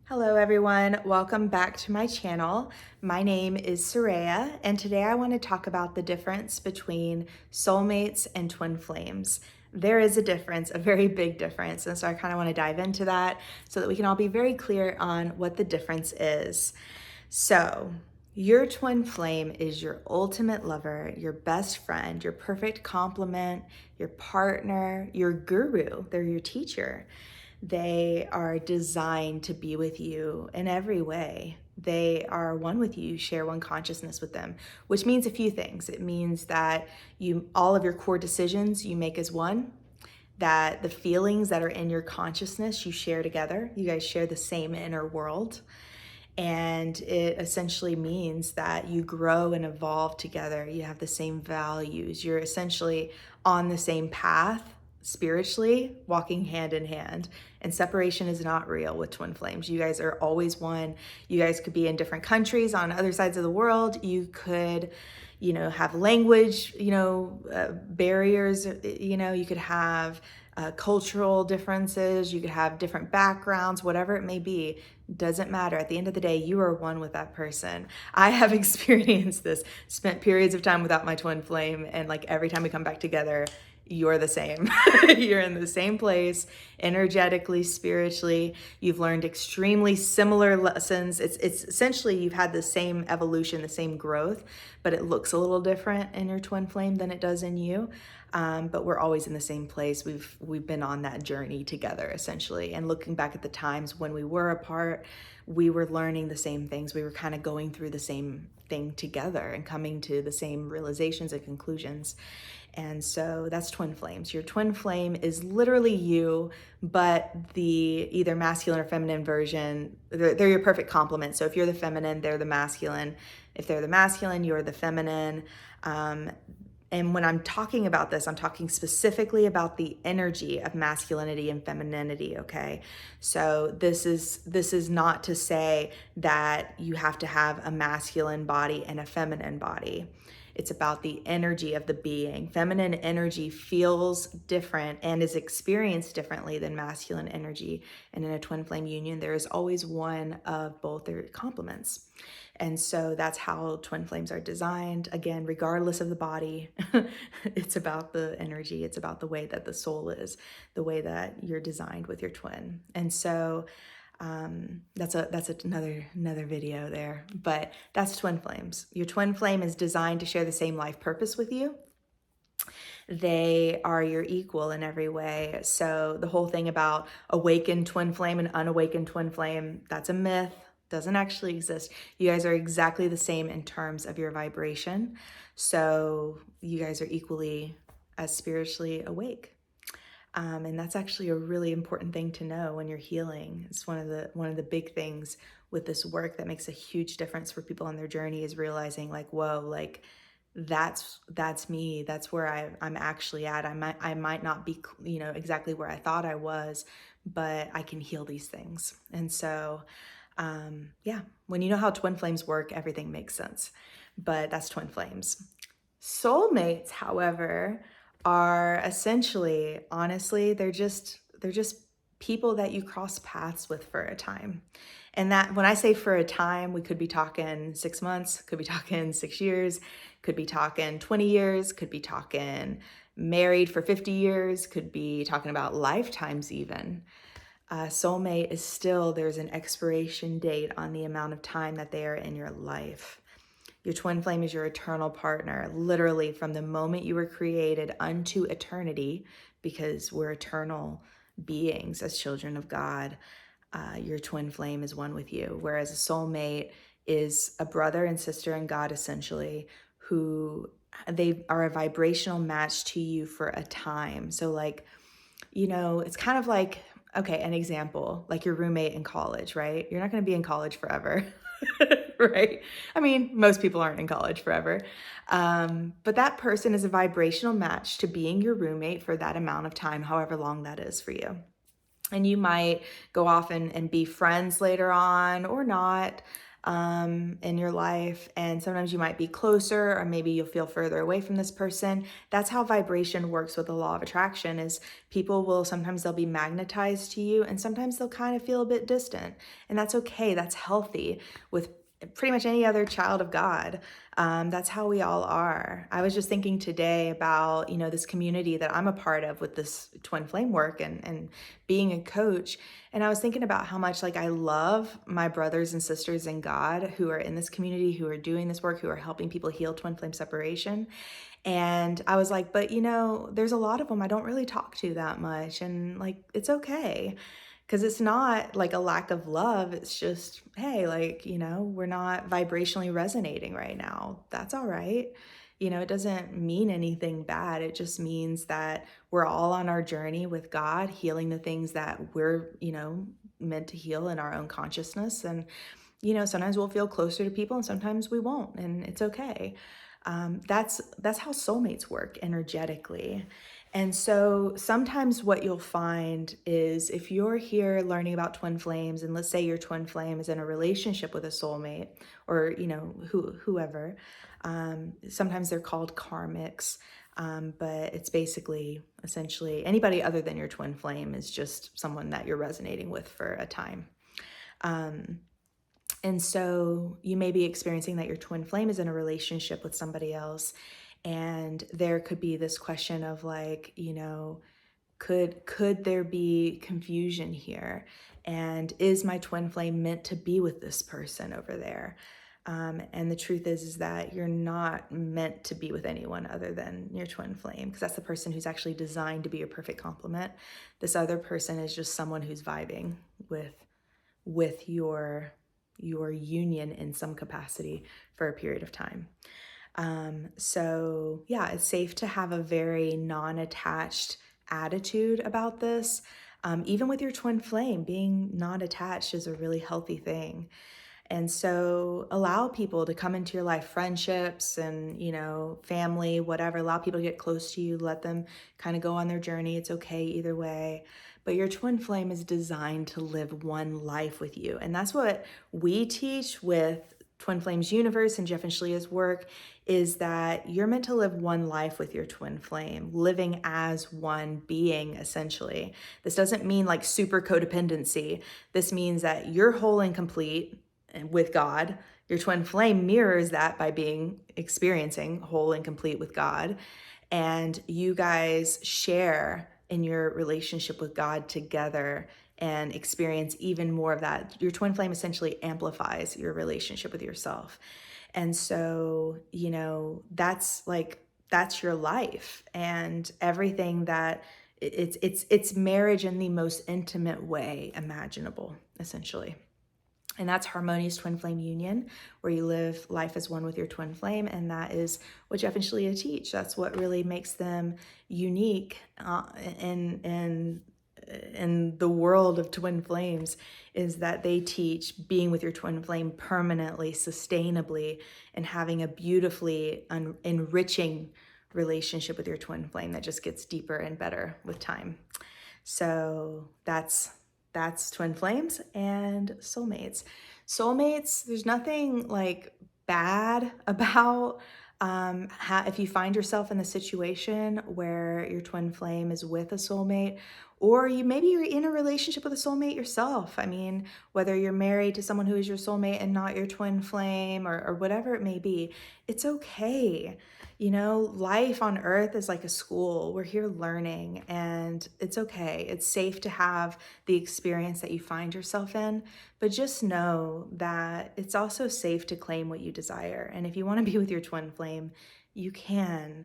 Hello everyone, welcome back to my channel. My name is Soraya, and today I want to talk about the difference between soulmates and twin flames. There is a difference, a very big difference, and so I kind of want to dive into that so that we can all be very clear on what the difference is. So, your twin flame is your ultimate lover, your best friend, your perfect complement, your partner, your guru, they're your teacher. They are designed to be with you in every way. They are one with you, share one consciousness with them, which means a few things. It means that all of your core decisions you make as one, that the feelings that are in your consciousness you share together. You guys share the same inner world. And it essentially means that you grow and evolve together. You have the same values. You're essentially on the same path spiritually, walking hand in hand. And separation is not real with twin flames. You guys are always one. You guys could be in different countries on other sides of the world. You could, have language, barriers, you could have cultural differences, you could have different backgrounds, whatever it may be, doesn't matter. At the end of the day, you are one with that person. I have experienced this, spent periods of time without my twin flame, and like every time we come back together, you're the same. You're in the same place, energetically, spiritually. You've learned extremely similar lessons. It's essentially you've had the same evolution, the same growth, but it looks a little different in your twin flame than it does in you. But we're always in the same place. We've been on that journey together, essentially. And looking back at the times when we were apart, we were learning the same things. We were kind of going through the same thing together and coming to the same realizations and conclusions. And so that's twin flames. Your twin flame is literally you, but the either masculine or feminine version, they're your perfect complement. So if you're the feminine, they're the masculine. If they're the masculine, you're the feminine. And when I'm talking about this, I'm talking specifically about the energy of masculinity and femininity, okay? So this is not to say that you have to have a masculine body and a feminine body. It's about the energy of the being. Feminine energy feels different and is experienced differently than masculine energy. And in a twin flame union, there is always one of both their complements. And so that's how twin flames are designed. Again, regardless of the body, it's about the energy. It's about the way that the soul is, the way that you're designed with your twin. And so that's another video there, but that's twin flames. Your twin flame is designed to share the same life purpose with you. They are your equal in every way. So the whole thing about awakened twin flame and unawakened twin flame, that's a myth. Doesn't actually exist. You guys are exactly the same in terms of your vibration. So you guys are equally as spiritually awake. And that's actually a really important thing to know when you're healing. It's one of the big things with this work that makes a huge difference for people on their journey is realizing like, whoa, like that's me. That's where I'm actually at. I might not be, exactly where I thought I was, but I can heal these things. And so, when you know how twin flames work, everything makes sense. But that's twin flames. Soulmates, however, are essentially, honestly, they're just people that you cross paths with for a time. And that when I say for a time, we could be talking 6 months, could be talking 6 years, could be talking 20 years, could be talking married for 50 years, could be talking about lifetimes even. Soulmate is still, there's an expiration date on the amount of time that they are in your life. Your twin flame is your eternal partner, literally from the moment you were created unto eternity, because we're eternal beings as children of God. Your twin flame is one with you, whereas a soulmate is a brother and sister in God, essentially, who they are a vibrational match to you for a time. So like, it's kind of like, okay, an example, like your roommate in college, right? You're not going to be in college forever, right? I mean, most people aren't in college forever. But that person is a vibrational match to being your roommate for that amount of time, however long that is for you. And you might go off and be friends later on or not. in your life, and sometimes you might be closer, or maybe you'll feel further away from this person. That's how vibration works with the law of attraction. Is people will sometimes they'll be magnetized to you, and sometimes they'll kind of feel a bit distant, and that's okay. That's healthy with pretty much any other child of God. That's how we all are. I was just thinking today about, this community that I'm a part of with this twin flame work and being a coach. And I was thinking about how much like I love my brothers and sisters in God who are in this community, who are doing this work, who are helping people heal twin flame separation. And I was like, but there's a lot of them I don't really talk to that much. And like, it's okay. Because it's not like a lack of love. It's just, hey, like, we're not vibrationally resonating right now. That's all right. It doesn't mean anything bad. It just means that we're all on our journey with God, healing the things that we're, meant to heal in our own consciousness. And, sometimes we'll feel closer to people and sometimes we won't. And it's okay. That's how soulmates work energetically. And so sometimes what you'll find is if you're here learning about twin flames, and let's say your twin flame is in a relationship with a soulmate, or whoever, sometimes they're called karmics, but it's basically essentially anybody other than your twin flame is just someone that you're resonating with for a time. And so you may be experiencing that your twin flame is in a relationship with somebody else. And there could be this question of like, could there be confusion here? And is my twin flame meant to be with this person over there? And the truth is that you're not meant to be with anyone other than your twin flame, because that's the person who's actually designed to be your perfect complement. This other person is just someone who's vibing with your union in some capacity for a period of time. So yeah, it's safe to have a very non-attached attitude about this. Even with your twin flame, being not attached is a really healthy thing. And so allow people to come into your life, friendships and, family, whatever. Allow people to get close to you. Let them kind of go on their journey. It's okay either way. But your twin flame is designed to live one life with you. And that's what we teach with Twin Flames Universe and Jeff and Shalia's work, is that you're meant to live one life with your twin flame, living as one being, essentially. This doesn't mean like super codependency. This means that you're whole and complete with God. Your twin flame mirrors that by experiencing whole and complete with God. And you guys share in your relationship with God together and experience even more of that. Your twin flame essentially amplifies your relationship with yourself. And so, that's your life, and everything that it's marriage in the most intimate way imaginable, essentially. And that's harmonious twin flame union, where you live life as one with your twin flame. And that is what Jeff and Shalia teach. That's what really makes them unique in the world of twin flames, is that they teach being with your twin flame permanently, sustainably, and having a beautifully enriching relationship with your twin flame that just gets deeper and better with time. So that's twin flames and soulmates. Soulmates, there's nothing like bad about if you find yourself in the situation where your twin flame is with a soulmate, or maybe you're in a relationship with a soulmate yourself. I mean, whether you're married to someone who is your soulmate and not your twin flame, or whatever it may be, it's okay. Life on earth is like a school. We're here learning, and it's okay. It's safe to have the experience that you find yourself in, but just know that it's also safe to claim what you desire. And if you want to be with your twin flame, you can.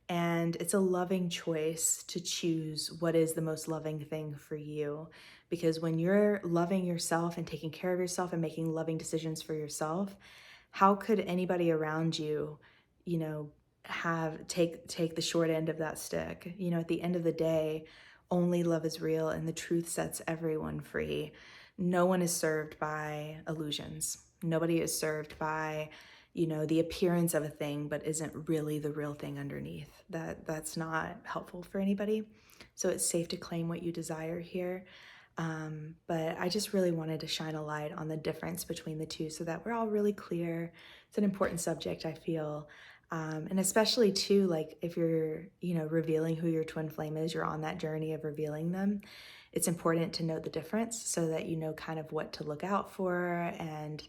And it's a loving choice to choose what is the most loving thing for you. Because when you're loving yourself and taking care of yourself and making loving decisions for yourself, how could anybody around you, take the short end of that stick? At the end of the day, only love is real, and the truth sets everyone free. No one is served by illusions. Nobody is served by, the appearance of a thing, but isn't really the real thing underneath. That's not helpful for anybody. So it's safe to claim what you desire here. But I just really wanted to shine a light on the difference between the two so that we're all really clear. It's an important subject, I feel. And especially too, like if you're, revealing who your twin flame is, you're on that journey of revealing them. It's important to know the difference so that you know kind of what to look out for. And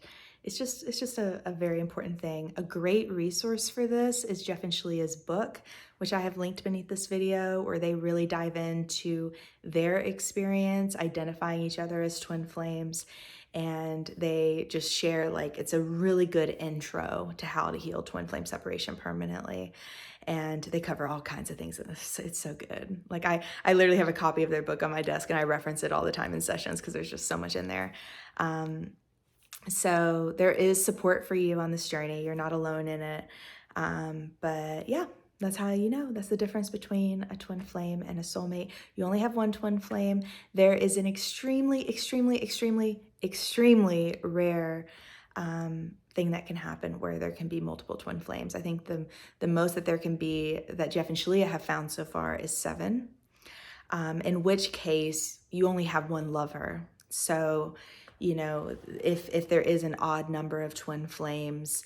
it's just a very important thing. A great resource for this is Jeff and Shalia's book, which I have linked beneath this video, where they really dive into their experience identifying each other as twin flames. And they just share, like, it's a really good intro to how to heal twin flame separation permanently. And they cover all kinds of things in this. It's so good. Like I literally have a copy of their book on my desk and I reference it all the time in sessions because there's just so much in there. So there is support for you on this journey. You're not alone in it. But yeah, that's how you know. That's the difference between a twin flame and a soulmate. You only have one twin flame. There is an extremely, extremely, extremely, extremely rare thing that can happen where there can be multiple twin flames. I think the most that there can be that Jeff and Shalia have found so far is 7, in which case you only have one lover. So, if there is an odd number of twin flames,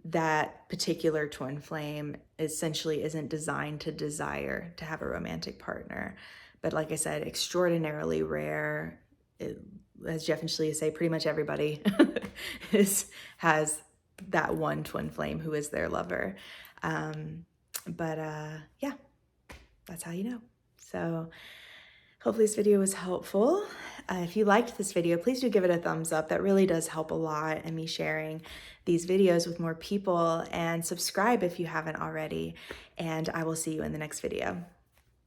that particular twin flame essentially isn't designed to desire to have a romantic partner. But like I said, extraordinarily rare. As Jeff and Shalia say, pretty much everybody has that one twin flame who is their lover. Yeah, that's how you know. So hopefully this video was helpful. If you liked this video, please do give it a thumbs up. That really does help a lot in me sharing these videos with more people, and subscribe if you haven't already. And I will see you in the next video.